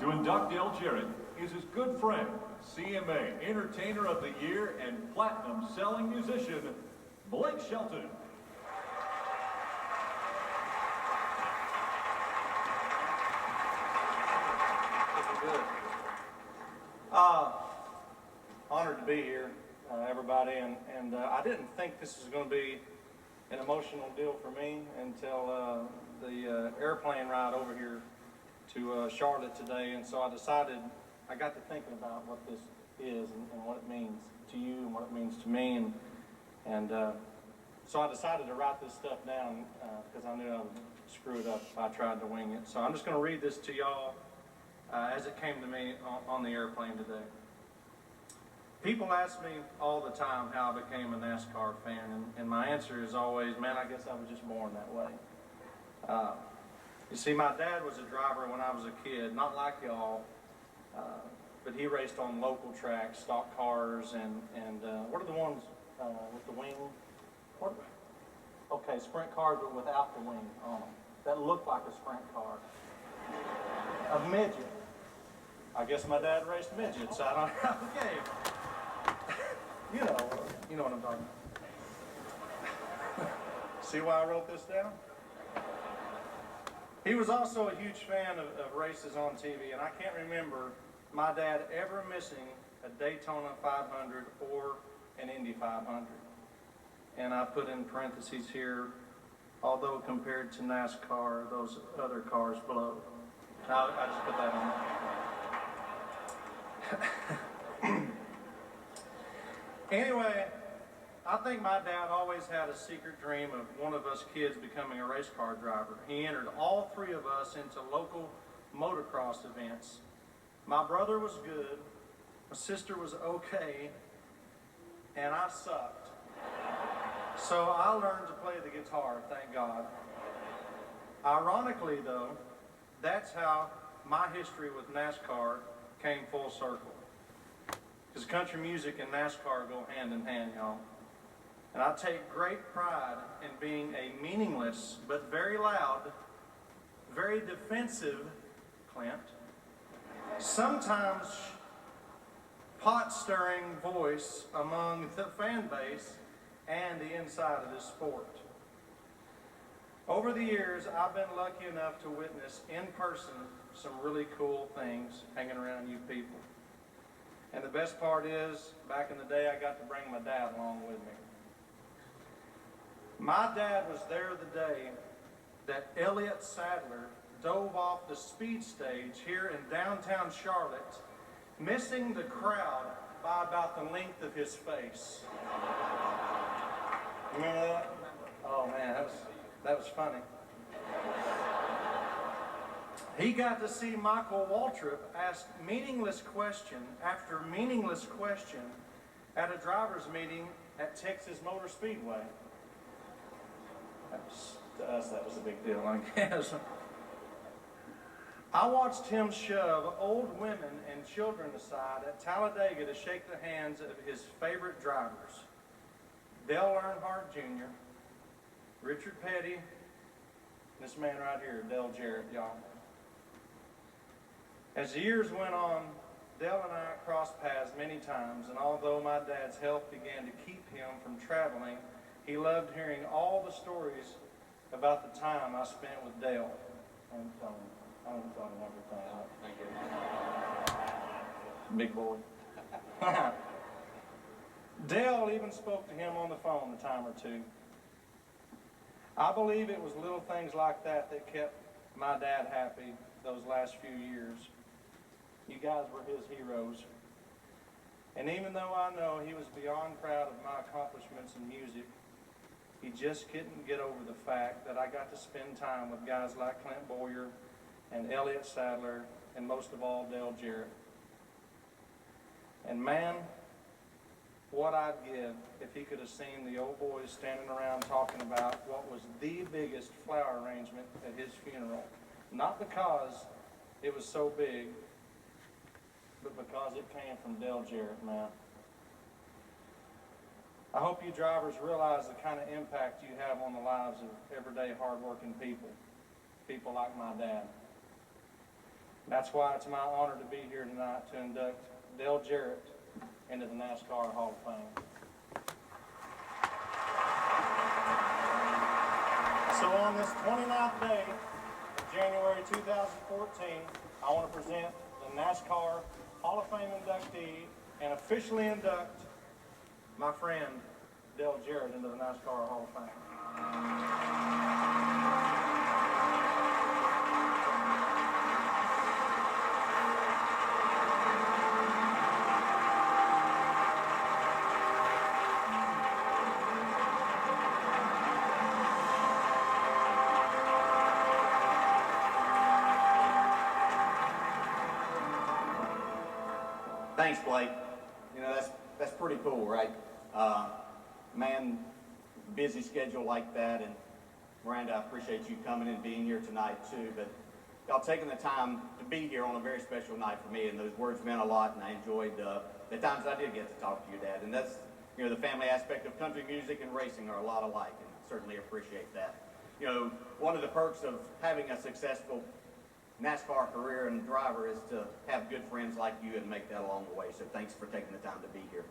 To induct Dale Jarrett is his good friend, CMA Entertainer of the Year and Platinum Selling Musician, Blake Shelton. Honored to be here, everybody, and I didn't think this was going to be an emotional deal for me until the airplane ride over here to Charlotte today, and so I got to thinking about what this is and what it means to you and what it means to me, and so I decided to write this stuff down because I knew I would screw it up if I tried to wing it. So I'm just going to read this to y'all as it came to me on the airplane today. People ask me all the time how I became a NASCAR fan, and my answer is always, man, I guess I was just born that way. You see, my dad was a driver when I was a kid, not like y'all, but he raced on local tracks, stock cars, and what are the ones with the wing? Okay, sprint cars, but without the wing on them. That looked like a sprint car. A midget. I guess my dad raced midgets. I don't know. Okay. You know what I'm talking about. See why I wrote this down? He was also a huge fan of races on TV, and I can't remember my dad ever missing a Daytona 500 or an Indy 500. And I put in parentheses here, although compared to NASCAR, those other cars blow. I just put that on. Anyway, I think my dad always had a secret dream of one of us kids becoming a race car driver. He entered all three of us into local motocross events. My brother was good, my sister was okay, and I sucked. So I learned to play the guitar, thank God. Ironically though, that's how my history with NASCAR came full circle. Because country music and NASCAR go hand in hand, y'all. And I take great pride in being a meaningless but very loud, very defensive, Clint, sometimes pot-stirring voice among the fan base and the inside of this sport. Over the years, I've been lucky enough to witness in person some really cool things hanging around you people. And the best part is, back in the day, I got to bring my dad along with me. My dad was there the day that Elliott Sadler dove off the speed stage here in downtown Charlotte, missing the crowd by about the length of his face. Remember that? Oh man, that was funny. He got to see Michael Waltrip ask meaningless question after meaningless question at a driver's meeting at Texas Motor Speedway. To us, that was a big deal, I guess. I watched him shove old women and children aside at Talladega to shake the hands of his favorite drivers. Dale Earnhardt Jr., Richard Petty, this man right here, Dale Jarrett, y'all. As the years went on, Dale and I crossed paths many times, and although my dad's health began to keep him from traveling, he loved hearing all the stories about the time I spent with Dale. I won't tell him everything. Thank you. Big boy. Dale even spoke to him on the phone a time or two. I believe it was little things like that that kept my dad happy those last few years. You guys were his heroes. And even though I know he was beyond proud of my accomplishments in music, he just couldn't get over the fact that I got to spend time with guys like Clint Boyer and Elliott Sadler and most of all Dale Jarrett. And man, what I'd give if he could have seen the old boys standing around talking about what was the biggest flower arrangement at his funeral. Not because it was so big, but because it came from Dale Jarrett, man. I hope you drivers realize the kind of impact you have on the lives of everyday hardworking people. People like my dad. That's why it's my honor to be here tonight to induct Dale Jarrett into the NASCAR Hall of Fame. So on this 29th day of January 2014, I want to present the NASCAR Hall of Fame inductee and officially induct my friend Dale Jarrett into the NASCAR Hall of Fame. Thanks, Blake. You know, that's pretty cool, right? Man, busy schedule like that, and Miranda, I appreciate you coming and being here tonight too, but y'all taking the time to be here on a very special night for me, and those words meant a lot, and I enjoyed the times I did get to talk to your dad, and that's, you know, the family aspect of country music and racing are a lot alike, and I certainly appreciate that. You know, one of the perks of having a successful NASCAR career and driver is to have good friends like you and make that along the way. So thanks for taking the time to be here.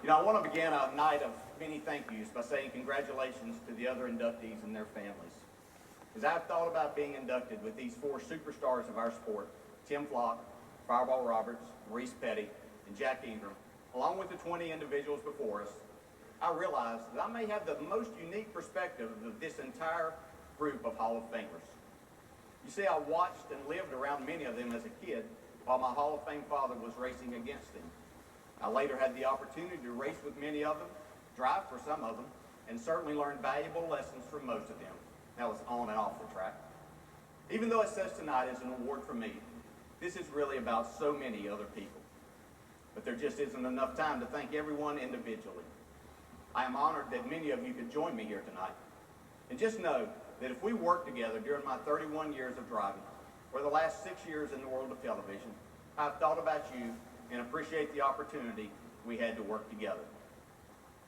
You know, I want to begin a night of many thank yous by saying congratulations to the other inductees and their families. As I've thought about being inducted with these four superstars of our sport, Tim Flock, Fireball Roberts, Maurice Petty, and Jack Ingram, along with the 20 individuals before us, I realized that I may have the most unique perspective of this entire group of Hall of Famers. You see, I watched and lived around many of them as a kid while my Hall of Fame father was racing against them. I later had the opportunity to race with many of them, drive for some of them, and certainly learned valuable lessons from most of them. That was on and off the track. Even though it says tonight is an award for me, this is really about so many other people. But there just isn't enough time to thank everyone individually. I am honored that many of you could join me here tonight. And just know that if we work together during my 31 years of driving, or the last 6 years in the world of television, I've thought about you and appreciate the opportunity we had to work together.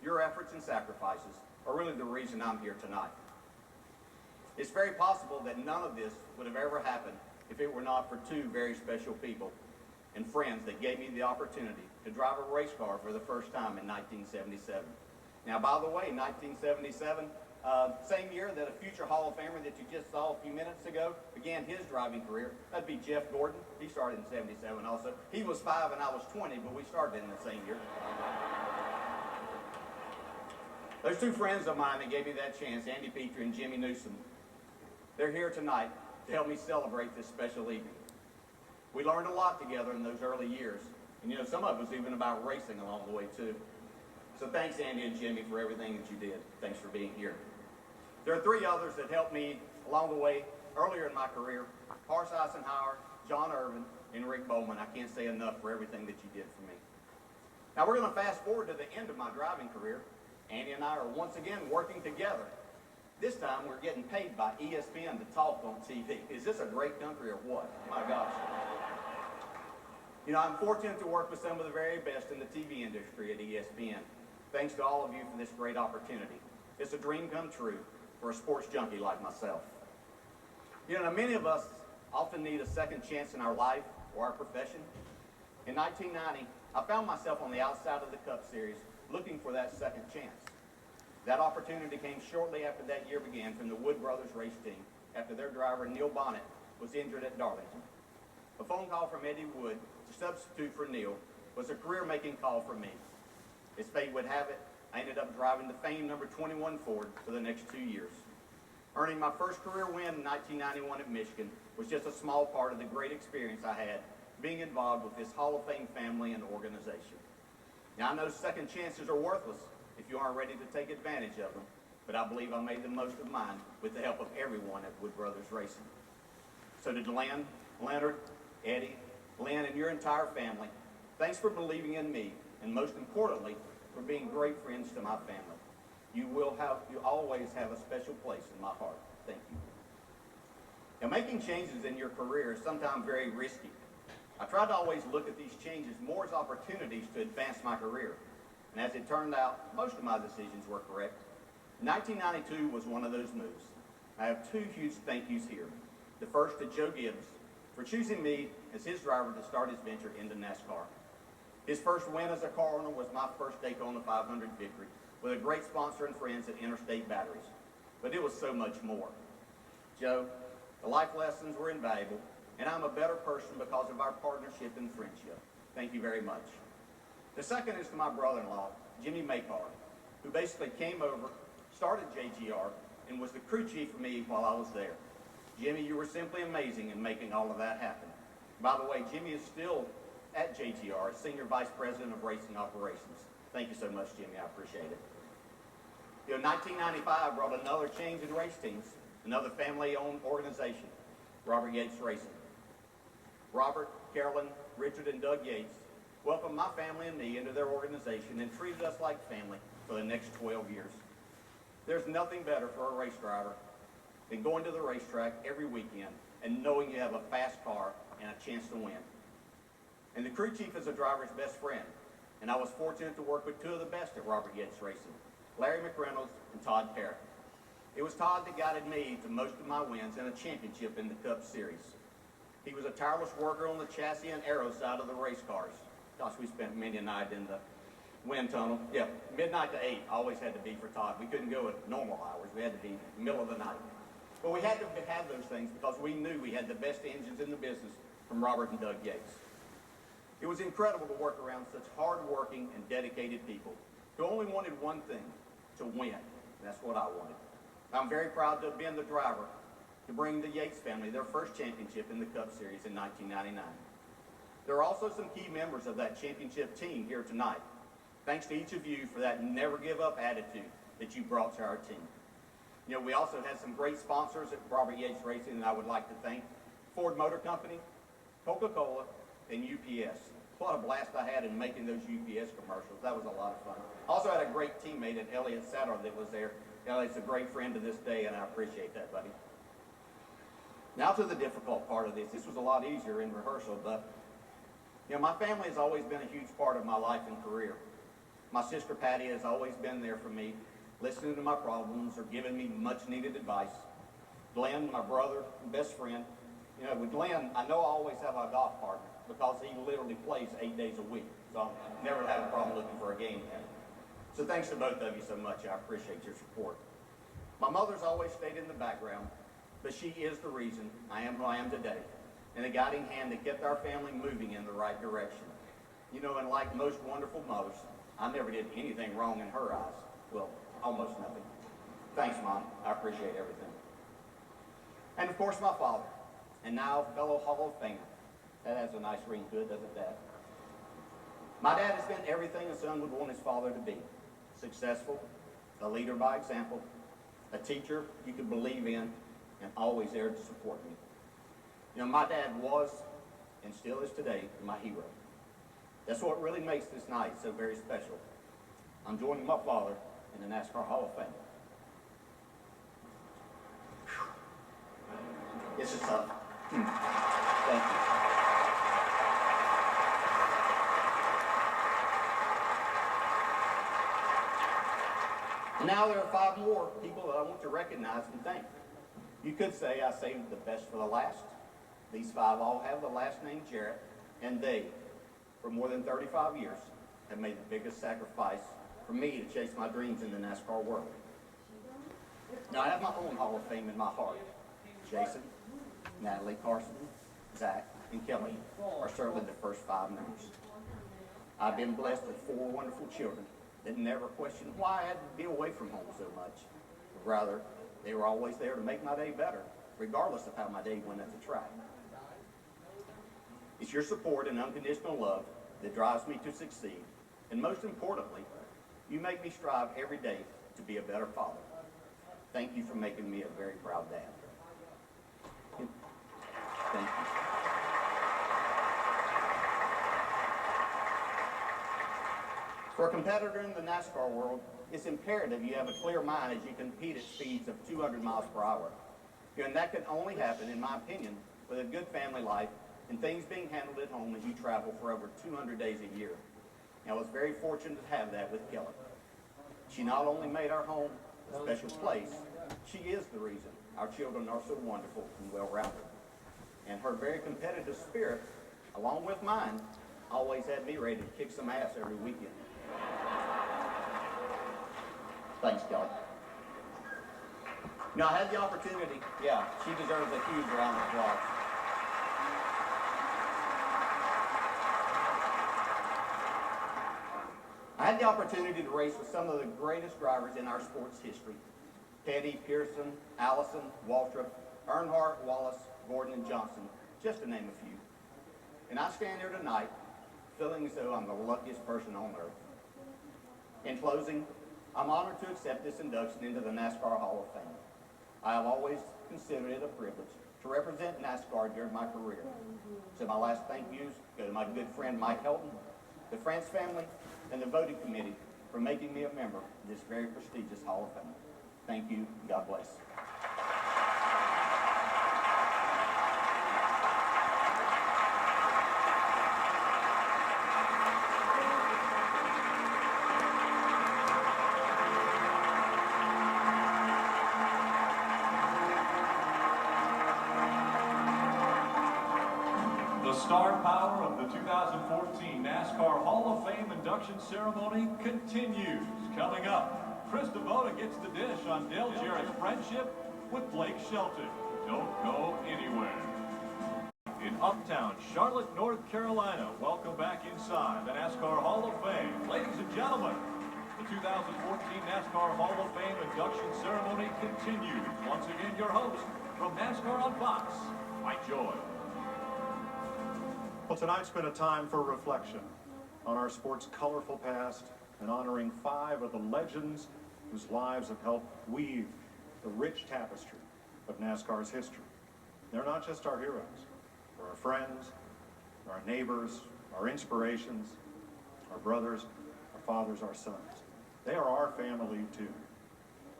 Your efforts and sacrifices are really the reason I'm here tonight. It's very possible that none of this would have ever happened if it were not for two very special people and friends that gave me the opportunity to drive a race car for the first time in 1977. Now, by the way, 1977, same year that a future Hall of Famer that you just saw a few minutes ago began his driving career. That'd be Jeff Gordon. He started in 77 also. He was 5 and I was 20, but we started in the same year. Those two friends of mine that gave me that chance, Andy Petrie and Jimmy Newsom, they're here tonight to help me celebrate this special evening. We learned a lot together in those early years. And you know, some of us even about racing along the way too. So thanks, Andy and Jimmy, for everything that you did. Thanks for being here. There are 3 others that helped me along the way earlier in my career: Horace Eisenhower, John Irvin, and Rick Bowman. I can't say enough for everything that you did for me. Now we're going to fast forward to the end of my driving career. Andy and I are once again working together. This time we're getting paid by ESPN to talk on TV. Is this a great country or what? My gosh. You know, I'm fortunate to work with some of the very best in the TV industry at ESPN. Thanks to all of you for this great opportunity. It's a dream come true for a sports junkie like myself. You know, many of us often need a second chance in our life or our profession. In 1990, I found myself on the outside of the Cup Series looking for that second chance. That opportunity came shortly after that year began from the Wood Brothers race team after their driver Neil Bonnet was injured at Darlington. A phone call from Eddie Wood to substitute for Neil was a career-making call for me. As fate would have it, I ended up driving the famed number 21 Ford for the next 2 years. Earning my first career win in 1991 at Michigan was just a small part of the great experience I had being involved with this Hall of Fame family and organization. Now, I know second chances are worthless if you aren't ready to take advantage of them, but I believe I made the most of mine with the help of everyone at Wood Brothers Racing. So to Glenn, Leonard, Eddie, Lynn, and your entire family, thanks for believing in me, and most importantly, for being great friends to my family. You always have a special place in my heart. Thank you. Now, making changes in your career is sometimes very risky. I try to always look at these changes more as opportunities to advance my career. And as it turned out, most of my decisions were correct. 1992 was one of those moves. I have 2 huge thank yous here. The first to Joe Gibbs for choosing me as his driver to start his venture into NASCAR. His first win as a car owner was my first Daytona 500 victory with a great sponsor and friends at Interstate Batteries. But it was so much more. Joe, the life lessons were invaluable, and I'm a better person because of our partnership and friendship. Thank you very much. The second is to my brother-in-law, Jimmy Maycar, who basically came over, started JGR, and was the crew chief for me while I was there. Jimmy, you were simply amazing in making all of that happen. By the way, Jimmy is still at JGR, Senior Vice President of Racing Operations. Thank you so much, Jimmy. I appreciate it. 1995 brought another change in race teams, another family-owned organization, Robert Yates Racing. Robert, Carolyn, Richard, and Doug Yates welcomed my family and me into their organization and treated us like family for the next 12 years. There's nothing better for a race driver than going to the racetrack every weekend and knowing you have a fast car and a chance to win. And the crew chief is a driver's best friend, and I was fortunate to work with two of the best at Robert Yates Racing, Larry McReynolds and Todd Parrott. It was Todd that guided me to most of my wins and a championship in the Cup Series. He was a tireless worker on the chassis and aero side of the race cars. Gosh, we spent many a night in the wind tunnel. Yeah, midnight to 8 always had to be for Todd. We couldn't go at normal hours. We had to be middle of the night. But we had to have those things because we knew we had the best engines in the business from Robert and Doug Yates. It was incredible to work around such hard-working and dedicated people who only wanted one thing, to win. That's what I wanted. I'm very proud to have been the driver to bring the Yates family their first championship in the Cup Series in 1999. There are also some key members of that championship team here tonight. Thanks to each of you for that never-give-up attitude that you brought to our team. We also had some great sponsors at Robert Yates Racing, and I would like to thank Ford Motor Company, Coca-Cola, and UPS. What a blast I had in making those UPS commercials. That was a lot of fun. I also had a great teammate at Elliott Sadler that was there. Elliot's a great friend to this day, and I appreciate that, buddy. Now to the difficult part of this. This was a lot easier in rehearsal, but my family has always been a huge part of my life and career. My sister Patty has always been there for me, listening to my problems or giving me much-needed advice. Glenn, my brother and best friend. With Glenn, I know I always have a golf partner because he literally plays 8 days a week. So I've never had a problem looking for a game with him. So thanks to both of you so much. I appreciate your support. My mother's always stayed in the background, but she is the reason I am who I am today, and a guiding hand that kept our family moving in the right direction. And like most wonderful mothers, I never did anything wrong in her eyes. Well, almost nothing. Thanks, Mom. I appreciate everything. And of course, my father, and now fellow Hall of Famer. That has a nice ring to it, doesn't that? My dad has been everything a son would want his father to be. Successful, a leader by example, a teacher you could believe in, and always there to support me. My dad was, and still is today, my hero. That's what really makes this night so very special. I'm joining my father in the NASCAR Hall of Fame. This is tough. Thank you. And now there are 5 more people that I want to recognize and thank. You could say I saved the best for the last. These 5 all have the last name Jarrett, and they, for more than 35 years, have made the biggest sacrifice for me to chase my dreams in the NASCAR world. Now I have my own Hall of Fame in my heart. Jason, Natalie, Carson, Zach, and Kelly are certainly the first 5 members. I've been blessed with 4 wonderful children that never questioned why I had to be away from home so much. Rather, they were always there to make my day better, regardless of how my day went at the track. It's your support and unconditional love that drives me to succeed. And most importantly, you make me strive every day to be a better father. Thank you for making me a very proud dad. Thank you. For a competitor in the NASCAR world, it's imperative you have a clear mind as you compete at speeds of 200 miles per hour. And that can only happen, in my opinion, with a good family life and things being handled at home as you travel for over 200 days a year. And I was very fortunate to have that with Kelly. She not only made our home a special place, she is the reason our children are so wonderful and well-rounded. and her very competitive spirit, along with mine, always had me ready to kick some ass every weekend. Thanks, Kelly. Now, I had the opportunity, yeah, she deserves a huge round of applause. I had the opportunity to race with some of the greatest drivers in our sports history. Petty, Pearson, Allison, Waltrip, Earnhardt, Wallace, Gordon, and Johnson, just to name a few. And I stand here tonight feeling as though I'm the luckiest person on earth. In closing, I'm honored to accept this induction into the NASCAR Hall of Fame. I have always considered it a privilege to represent NASCAR during my career. So my last thank yous go to my good friend Mike Helton, the France family, and the voting committee for making me a member of this very prestigious Hall of Fame. Thank you. God bless. The star power of the 2014 NASCAR Hall of Fame induction ceremony continues. Coming up, Chris DeVota gets the dish on Dale Jarrett's friendship with Blake Shelton. Don't go anywhere. In Uptown, Charlotte, North Carolina, welcome back inside the NASCAR Hall of Fame. Ladies and gentlemen, the 2014 NASCAR Hall of Fame induction ceremony continues. Once again, your host from NASCAR on Fox, Mike Joy. Well, tonight's been a time for reflection on our sport's colorful past and honoring 5 of the legends whose lives have helped weave the rich tapestry of NASCAR's history. They're not just our heroes. They're our friends, our neighbors, our inspirations, our brothers, our fathers, our sons. They are our family too.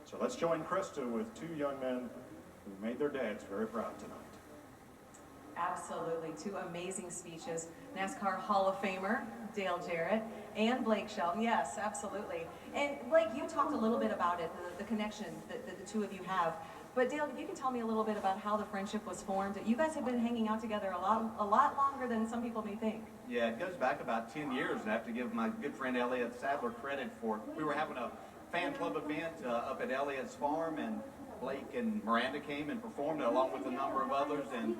So let's join Krista with 2 young men who made their dads very proud tonight. Absolutely, 2 amazing speeches. NASCAR Hall of Famer, Dale Jarrett, and Blake Shelton. Yes, absolutely. And Blake, you talked a little bit about it, the connection that the 2 of you have. But Dale, if you can tell me a little bit about how the friendship was formed. You guys have been hanging out together a lot longer than some people may think. Yeah, it goes back about 10 years. I have to give my good friend Elliot Sadler credit for it. We were having a fan club event up at Elliot's farm, and Blake and Miranda came and performed along with a number of others, and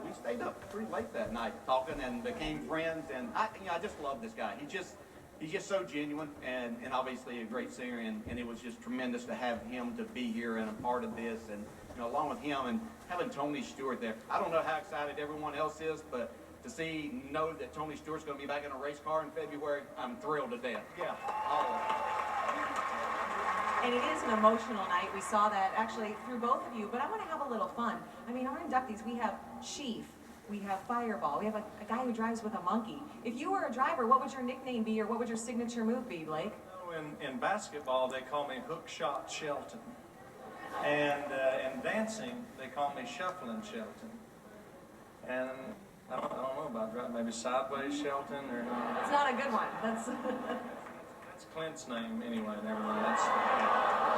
we stayed up pretty late that night talking and became friends. And I just love this guy. He's just so genuine and obviously a great singer, and it was just tremendous to have him to be here and a part of this, and along with him and having Tony Stewart there. I don't know how excited everyone else is, but to know that Tony Stewart's going to be back in a race car in February, I'm thrilled to death. Yeah, all of it. And it is an emotional night. We saw that actually through both of you, but I want to have a little fun. I mean, our inductees, we have Chief, we have Fireball, we have a guy who drives with a monkey. If you were a driver, what would your nickname be, or what would your signature move be, Blake? In basketball, they call me Hook Shot Shelton. And in dancing, they call me Shuffling Shelton. And I don't know about driving, maybe Sideways Shelton or... It's not a good one. That's Clint's name anyway, never mind.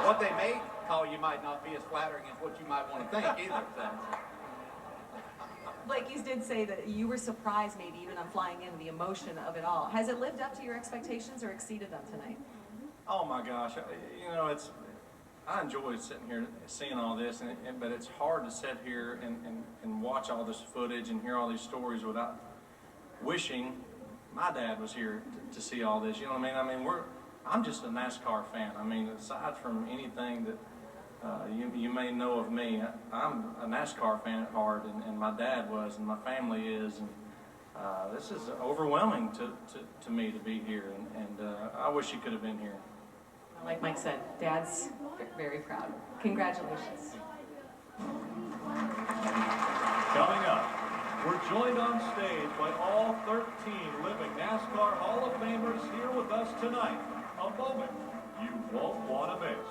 What they may call you might not be as flattering as what you might want to think either. So. Blake, you did say that you were surprised maybe even on flying in, the emotion of it all. Has it lived up to your expectations or exceeded them tonight? Oh my gosh, I enjoy sitting here seeing all this, but it's hard to sit here and watch all this footage and hear all these stories without wishing my dad was here to see all this. You know what I mean? I'm just a NASCAR fan. I mean, aside from anything that you may know of me, I'm a NASCAR fan at heart, and my dad was, and my family is, and this is overwhelming to me to be here, and I wish you could have been here. Like Mike said, Dad's very proud. Congratulations. Coming up, we're joined on stage by all 13 living NASCAR Hall of Famers here with us tonight. A moment you won't want to miss.